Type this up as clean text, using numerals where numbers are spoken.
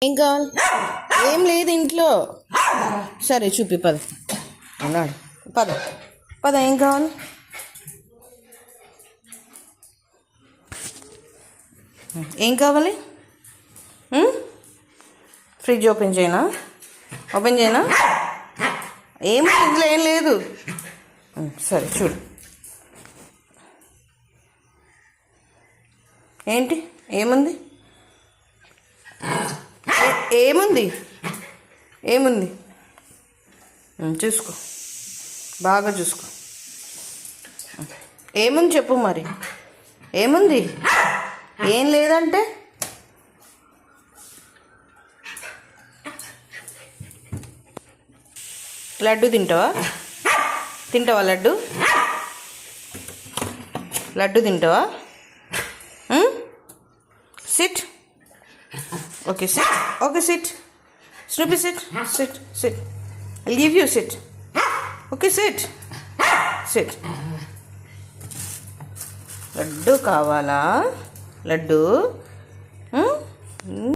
ఏం కావాలి? ఏం లేదు ఇంట్లో. సరే చూపి, పద. ఉన్నాడు, పద పద. ఏం కావాలి? ఏం కావాలి? ఫ్రిడ్జ్ ఓపెన్ చేయనా? ఓపెన్ చేయనా? ఏం ఇందులో ఏం లేదు. సరే చూడు. ఏంటి? ఏముంది? ఏముంది? ఏముంది? చూసుకో, బాగా చూసుకో. ఏముంది చెప్పు మరి. ఏముంది? ఏం లేదంటే లడ్డు తింటావా? తింటావా లడ్డు? లడ్డు తింటావా? SIT. Okay SIT. Okay SIT. Snoopy SIT. SIT SIT. I'll give you SIT. Okay SIT. SIT. Laddu కావాలా? లడ్డు